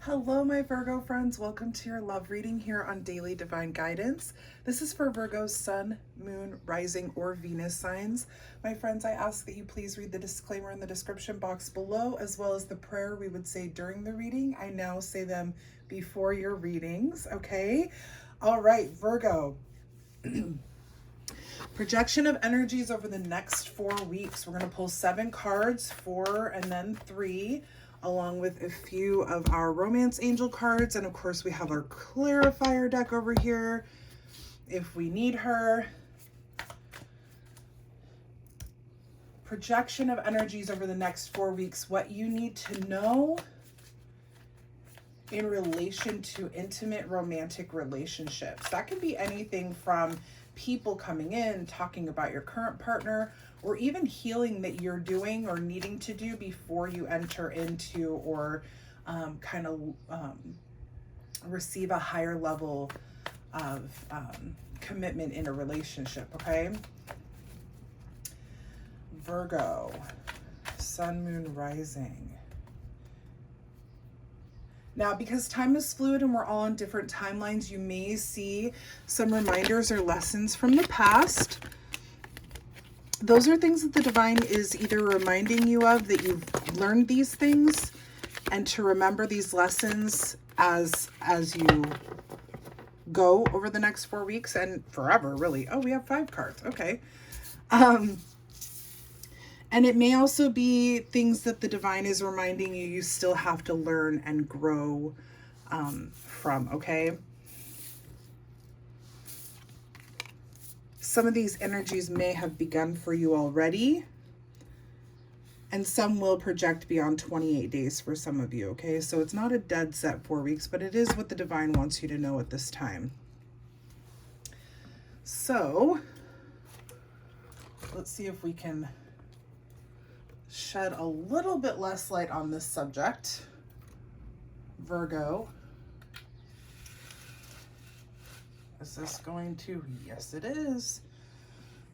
Hello, my Virgo friends. Welcome to your love reading here on Daily Divine Guidance. This is for Virgo's Sun, Moon, Rising, or Venus signs. My friends, I ask that you please read the disclaimer in the description box below, as well as the prayer we would say during the reading. I now say them before your readings, okay? All right, Virgo. Projection of energies over the next 4 weeks. We're going to pull 7 cards, 4 and then 3, along with a few of our romance angel cards. And of course, we have our clarifier deck over here if we need her. Projection of energies over the next 4 weeks. What you need to know in relation to intimate romantic relationships. That can be anything from people coming in, talking about your current partner, or even healing that you're doing or needing to do before you enter into or receive a higher level of commitment in a relationship, okay? Virgo, Sun, Moon, Rising. Now, because time is fluid and we're all on different timelines, you may see some reminders or lessons from the past. Those are things that the divine is either reminding you of, that you've learned these things, and to remember these lessons as you go over the next 4 weeks and forever, really. Oh, we have 5 cards. Okay. And it may also be things that the divine is reminding you you still have to learn and grow from, okay? Some of these energies may have begun for you already, and some will project beyond 28 days for some of you, okay? So it's not a dead set 4 weeks, but it is what the divine wants you to know at this time. So let's see if we can shed a little bit less light on this subject. Virgo. Is this going to? Yes, it is.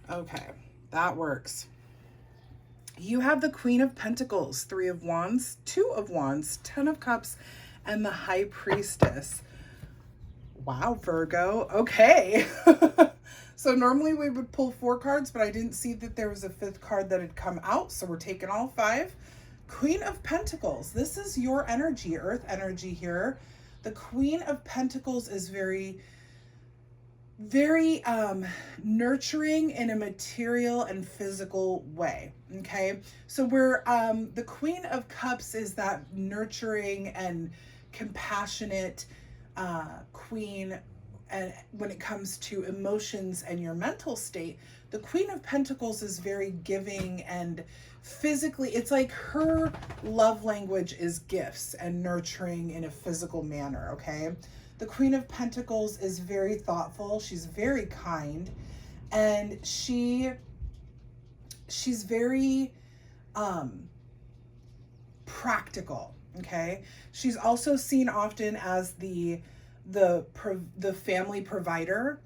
Okay, that works. You have the Queen of Pentacles, 3 of Wands, 2 of Wands, 10 of Cups, and the High Priestess. Wow, Virgo. Okay. So normally we would pull 4 cards, but I didn't see that there was a 5th card that had come out. So we're taking all 5. Queen of Pentacles. This is your energy, Earth energy here. The Queen of Pentacles is very nurturing in a material and physical way. Okay. So we're, the Queen of Cups is that nurturing and compassionate, queen. And when it comes to emotions and your mental state, the Queen of Pentacles is very giving and physically, it's like her love language is gifts and nurturing in a physical manner, okay? The Queen of Pentacles is very thoughtful. She's very kind, and she's very practical, okay? She's also seen often as the family provider.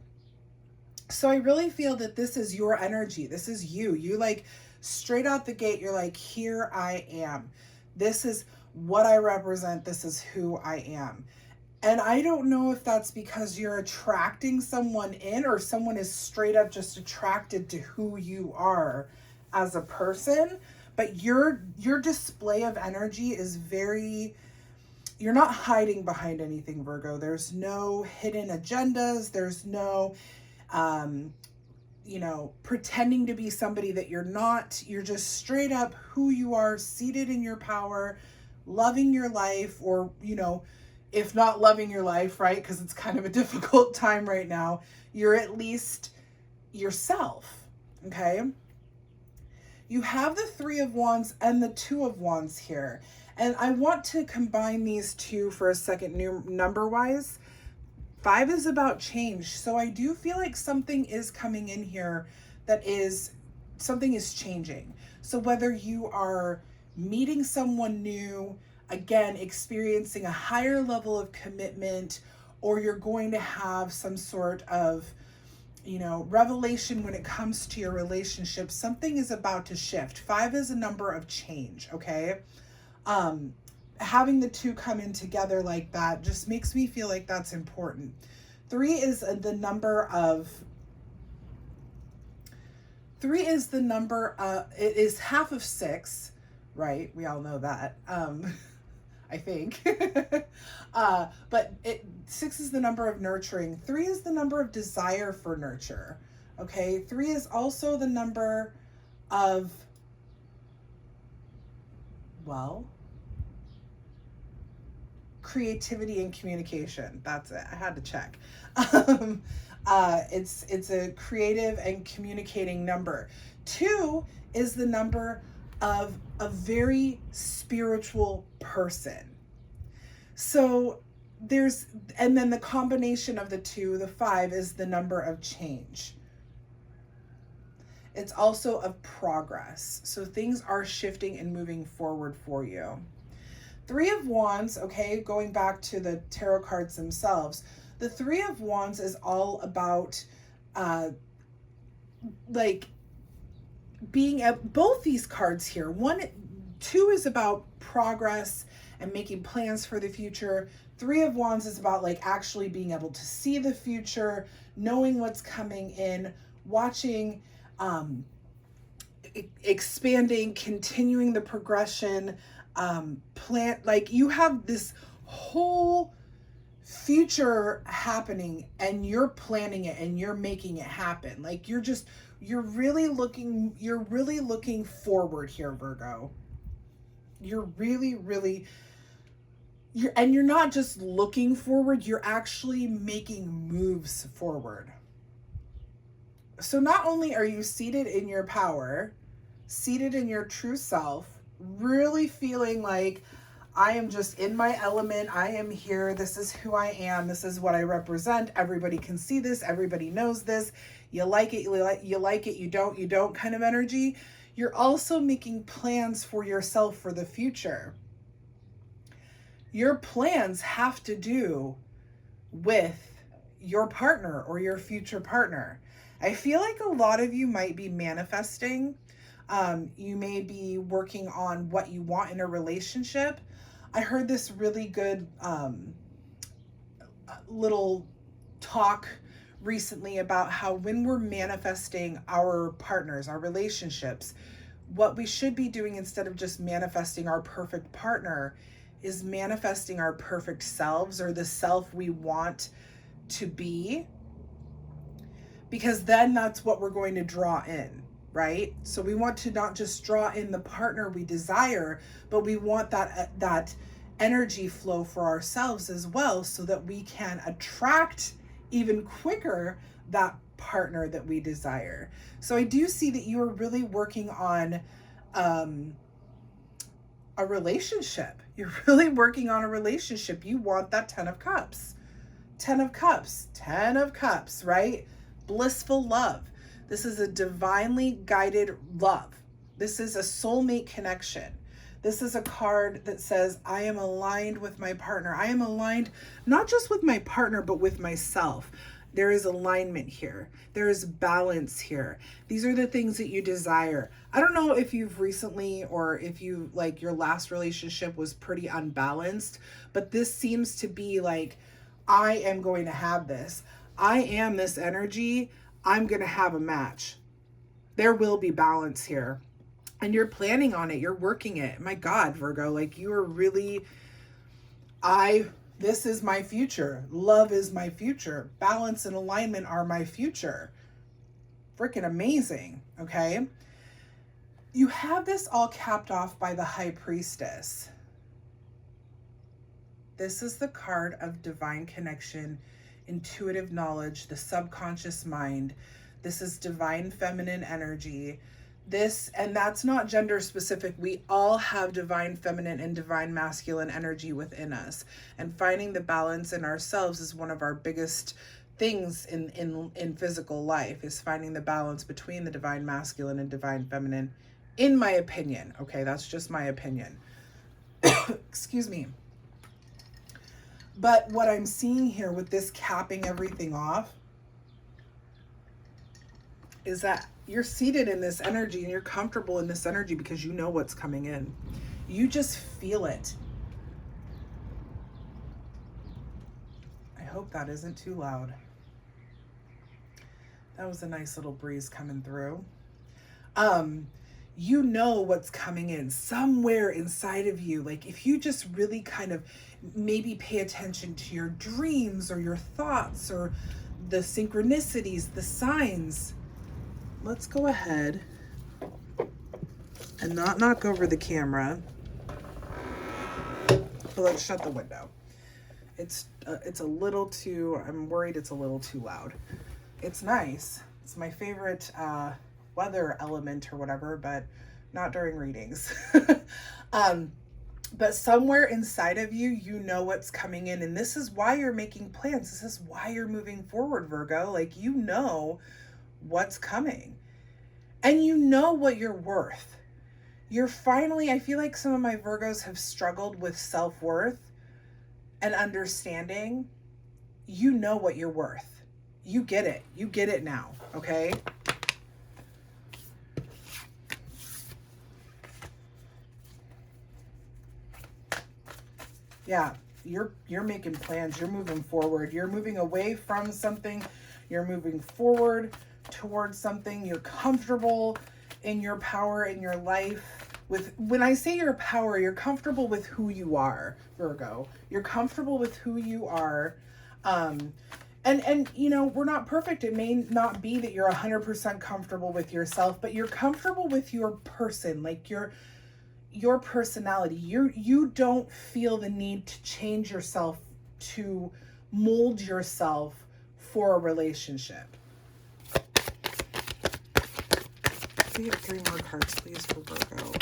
So I really feel that this is your energy. This is you. You like straight out the gate, you're like, here I am. This is what I represent. This is who I am. And I don't know if that's because you're attracting someone in, or someone is straight up just attracted to who you are as a person, but your display of energy is very, you're not hiding behind anything, Virgo. There's no hidden agendas. There's no, pretending to be somebody that you're not. You're just straight up who you are, seated in your power, loving your life, or, if not loving your life, right? Because it's kind of a difficult time right now. You're at least yourself, okay? You have the 3 of Wands and the 2 of Wands here. And I want to combine these two for a second, number-wise. 5 is about change. So I do feel like something is coming in here something is changing. So whether you are meeting someone new, again, experiencing a higher level of commitment, or you're going to have some sort of, revelation when it comes to your relationship, something is about to shift. 5 is a number of change, okay? having the two come in together like that just makes me feel like that's important. 3 is the number of, it is half of 6, right? We all know that. I think. But 6 is the number of nurturing. 3 is the number of desire for nurture. Okay. 3 is also the number of, well, creativity and communication. That's it. I had to check. It's a creative and communicating number. 2 is the number of a very spiritual person. So and then the combination of the 2, the 5, is the number of change. It's also of progress. So things are shifting and moving forward for you. 3 of Wands, okay, going back to the tarot cards themselves, the 3 of Wands is all about like being at both these cards here. 2 is about progress and making plans for the future. 3 of Wands is about like actually being able to see the future, knowing what's coming in, watching, expanding, continuing the progression, like you have this whole future happening and you're planning it and you're making it happen. Like you're really looking forward here, Virgo. You're not just looking forward, you're actually making moves forward. So not only are you seated in your power, seated in your true self, really feeling like I am just in my element. I am here. This is who I am. This is what I represent. Everybody can see this. Everybody knows this. You like it. You like it. You don't kind of energy. You're also making plans for yourself for the future. Your plans have to do with your partner or your future partner. I feel like a lot of you might be manifesting. You may be working on what you want in a relationship. I heard this really good little talk recently about how when we're manifesting our partners, our relationships, what we should be doing instead of just manifesting our perfect partner is manifesting our perfect selves, or the self we want to be, because then that's what we're going to draw in. Right? So we want to not just draw in the partner we desire, but we want that energy flow for ourselves as well, so that we can attract even quicker that partner that we desire. So I do see that you are really working on a relationship. You're really working on a relationship. You want that 10 of Cups. 10 of Cups. 10 of Cups, right? Blissful love. This is a divinely guided love. This is a soulmate connection. This is a card that says, I am aligned with my partner. I am aligned not just with my partner, but with myself. There is alignment here. There is balance here. These are the things that you desire. I don't know if you've recently, or if you, like, your last relationship was pretty unbalanced, but this seems to be like, I am going to have this. I am this energy. I'm going to have a match. There will be balance here. And you're planning on it. You're working it. My God, Virgo, like you are really, this is my future. Love is my future. Balance and alignment are my future. Freaking amazing. Okay. You have this all capped off by the High Priestess. This is the card of divine connection, intuitive knowledge, the subconscious mind. This is divine feminine energy. And that's not gender specific. We all have divine feminine and divine masculine energy within us. And finding the balance in ourselves is one of our biggest things in physical life, is finding the balance between the divine masculine and divine feminine, in my opinion. Okay, that's just my opinion. Excuse me. But what I'm seeing here with this capping everything off is that you're seated in this energy and you're comfortable in this energy because you know what's coming in. You just feel it. hope that isn't too loud. That was a nice little breeze coming through. You know what's coming in somewhere inside of you. Like if you just really kind of maybe pay attention to your dreams or your thoughts or the synchronicities, the signs. Let's go ahead and not knock over the camera. But let's shut the window. It's a little too, I'm worried it's a little too loud. It's nice. It's my favorite weather element or whatever, but not during readings. But somewhere inside of you, you know what's coming in. And this is why you're making plans. This is why you're moving forward, Virgo. Like, you know what's coming. And you know what you're worth. You're finally, I feel like some of my Virgos have struggled with self-worth and understanding. You know what you're worth. You get it. You get it now, okay? Yeah, you're making plans. You're moving forward. You're moving away from something. You're moving forward towards something. You're comfortable in your power in your life. When I say your power, you're comfortable with who you are, Virgo. You're comfortable with who you are. And you know, we're not perfect. It may not be that you're 100% comfortable with yourself, but you're comfortable with your person, like your personality. You don't feel the need to change yourself, to mold yourself for a relationship. Can we have 3 more cards, please, for Virgo?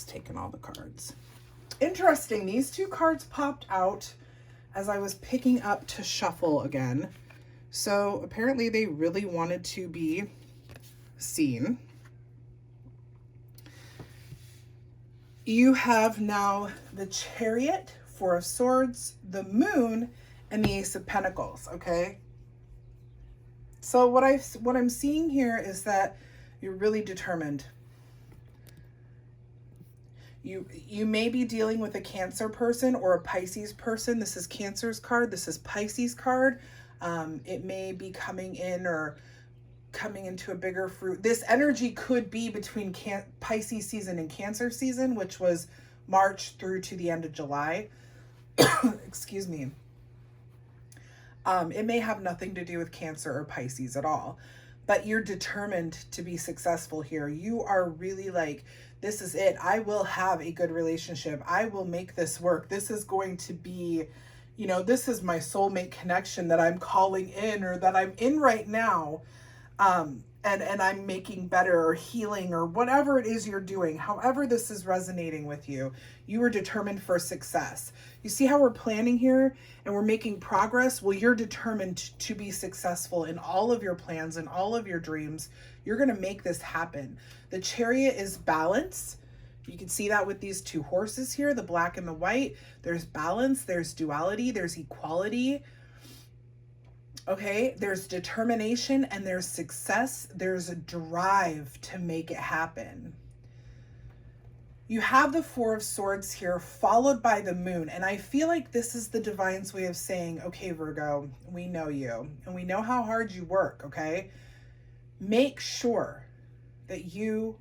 Taking all the cards. Interesting. These 2 cards popped out as I was picking up to shuffle again. So apparently they really wanted to be seen. You have now the Chariot, 4 of Swords, the Moon, and the Ace of Pentacles, okay? So what I'm seeing here is that you're really determined. You may be dealing with a Cancer person or a Pisces person. This is Cancer's card. This is Pisces card. It may be coming in or coming into a bigger fruit. This energy could be between Pisces season and Cancer season, which was March through to the end of July. Excuse me. It may have nothing to do with Cancer or Pisces at all, but you're determined to be successful here. You are really like, this is it. I will have a good relationship. I will make this work. This is going to be, you know, this is my soulmate connection that I'm calling in or that I'm in right now. And I'm making better or healing or whatever it is you're doing. However this is resonating with you, you are determined for success. You see how we're planning here and we're making progress? Well, you're determined to be successful in all of your plans and all of your dreams. You're going to make this happen. The Chariot is balance. You can see that with these 2 horses here, the black and the white. There's balance, there's duality, there's equality. Okay, there's determination and there's success. There's a drive to make it happen. You have the 4 of Swords here, followed by the Moon. And I feel like this is the divine's way of saying, okay, Virgo, we know you and we know how hard you work, okay? Make sure that you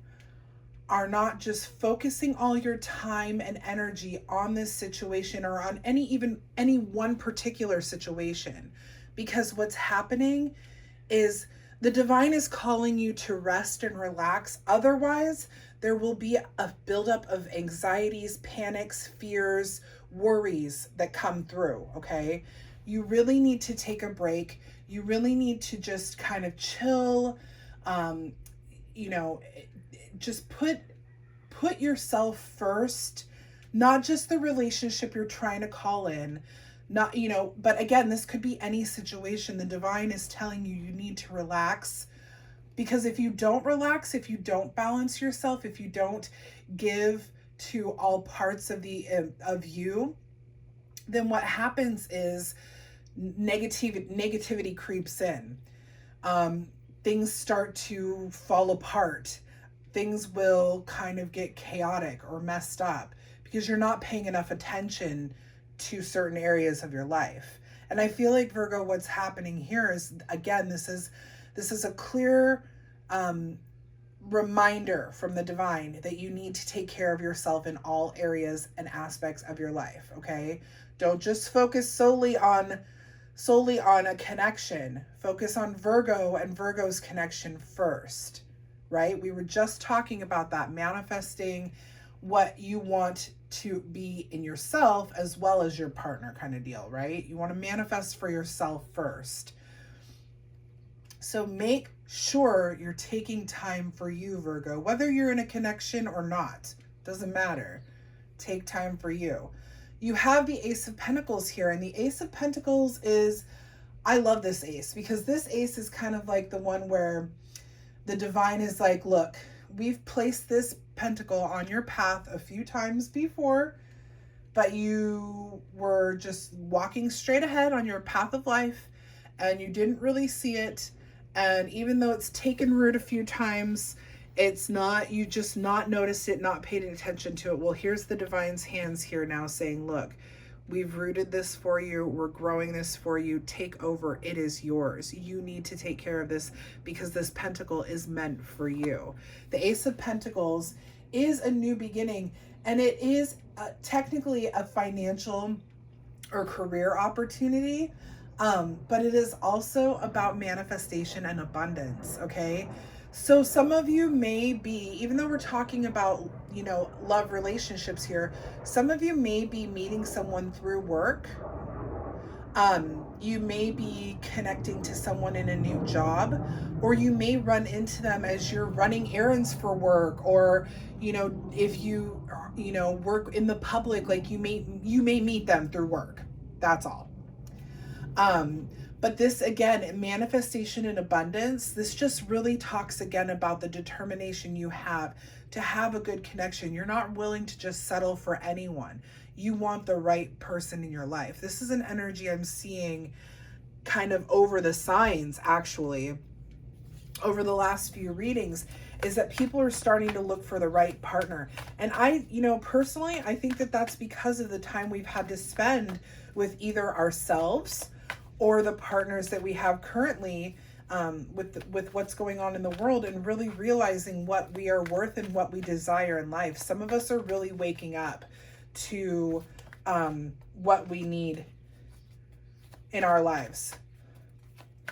are not just focusing all your time and energy on this situation or on any one particular situation. Because what's happening is the divine is calling you to rest and relax. Otherwise, there will be a buildup of anxieties, panics, fears, worries that come through, okay? You really need to take a break. You really need to just kind of chill, you know, just put yourself first, not just the relationship you're trying to call in. Not, you know, but again, this could be any situation. The divine is telling you you need to relax, because if you don't relax, if you don't balance yourself, if you don't give to all parts of you, then what happens is Negativity creeps in. Things start to fall apart. Things will kind of get chaotic or messed up because you're not paying enough attention to certain areas of your life. And I feel like, Virgo, what's happening here is, again, this is a clear reminder from the divine that you need to take care of yourself in all areas and aspects of your life. Okay, don't just focus solely on a connection. Focus on Virgo and Virgo's connection first, right? We were just talking about that, manifesting what you want to be in yourself as well as your partner, kind of deal, right? You want to manifest for yourself first. So make sure you're taking time for you, Virgo, whether you're in a connection or not, doesn't matter. Take time for you. You have the Ace of Pentacles here, and the Ace of Pentacles is, I love this ace because this ace is kind of like the one where the divine is like, look, we've placed this pentacle on your path a few times before, but you were just walking straight ahead on your path of life and you didn't really see it. And even though it's taken root a few times, it's not, you just not noticed it, not paid attention to it. Well, here's the divine's hands here now saying, look, we've rooted this for you. We're growing this for you. Take over. It is yours. You need to take care of this because this pentacle is meant for you. The Ace of Pentacles is a new beginning, and it is technically a financial or career opportunity. But it is also about manifestation and abundance, okay? So some of you may be, even though we're talking about, you know, love relationships here, some of you may be meeting someone through work. You may be connecting to someone in a new job, or you may run into them as you're running errands for work, or, you know, if you, you know, work in the public, like you may meet them through work. That's all. But this, again, manifestation and abundance, this just really talks again about the determination you have to have a good connection. You're not willing to just settle for anyone. You want the right person in your life. This is an energy I'm seeing kind of over the signs, actually, over the last few readings, is that people are starting to look for the right partner. And I, you know, personally, I think that that's because of the time we've had to spend with either ourselves or the partners that we have currently, with what's going on in the world, and really realizing what we are worth and what we desire in life. Some of us are really waking up to what we need in our lives,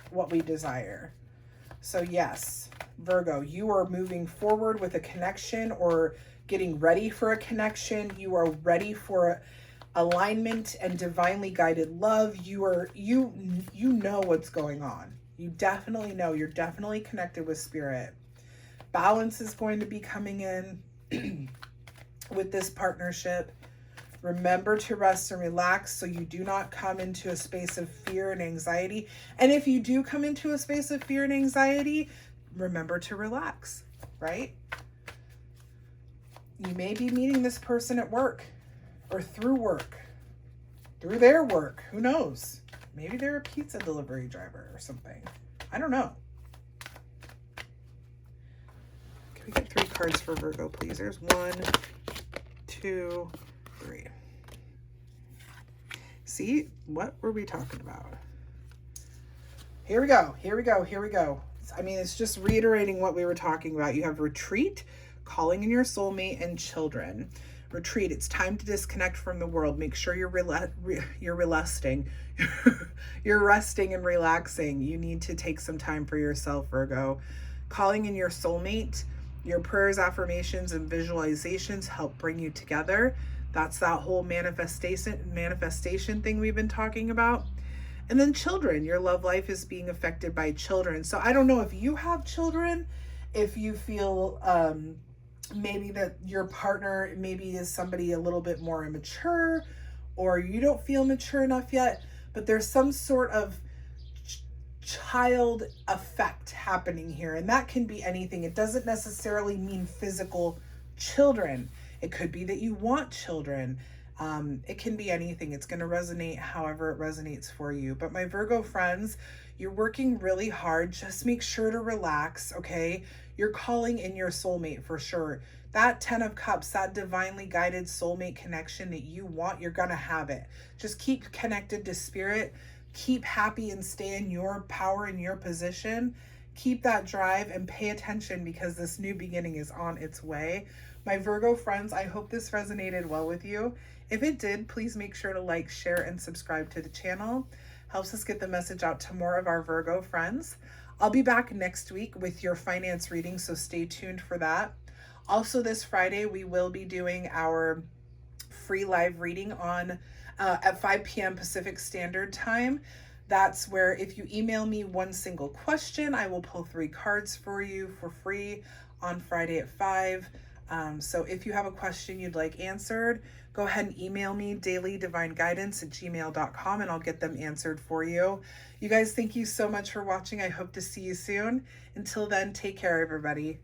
what we desire. So yes, Virgo, you are moving forward with a connection or getting ready for a connection. You are ready for alignment and divinely guided love. You know what's going on. You definitely know. You're definitely connected with spirit. Balance is going to be coming in with this partnership. Remember to rest and relax so you do not come into a space of fear and anxiety. And if you do come into a space of fear and anxiety, remember to relax, right? You may be meeting this person at work or through their work. Who knows? Maybe they're a pizza delivery driver or something. I don't know. Can we get 3 cards for Virgo, please? There's 1, 2, 3. See, what were we talking about? Here we go. I mean, it's just reiterating what we were talking about. You have retreat, calling in your soulmate, and children. Retreat, it's time to disconnect from the world. Make sure you're resting. You're resting and relaxing. You need to take some time for yourself, Virgo. Calling in your soulmate, your prayers, affirmations, and visualizations help bring you together. That's that whole manifestation thing we've been talking about. And then children, your love life is being affected by children. So I don't know if you have children, if you feel maybe that your partner maybe is somebody a little bit more immature, or you don't feel mature enough yet, but there's some sort of child effect happening here. And that can be anything. It doesn't necessarily mean physical children. It could be that you want children. It can be anything. It's going to resonate however it resonates for you. But my Virgo friends, you're working really hard. Just make sure to relax, okay? You're calling in your soulmate for sure. That 10 of Cups, that divinely guided soulmate connection that you want, you're going to have it. Just keep connected to spirit. Keep happy and stay in your power, in your position. Keep that drive and pay attention because this new beginning is on its way. My Virgo friends, I hope this resonated well with you. If it did, please make sure to like, share, and subscribe to the channel. Helps us get the message out to more of our Virgo friends. I'll be back next week with your finance reading, so stay tuned for that. Also, this Friday, we will be doing our free live reading on at 5 p.m. Pacific Standard Time. That's where if you email me one single question, I will pull 3 cards for you for free on Friday at 5. So if you have a question you'd like answered, go ahead and email me dailydivineguidance@gmail.com and I'll get them answered for you. You guys, thank you so much for watching. I hope to see you soon. Until then, take care, everybody.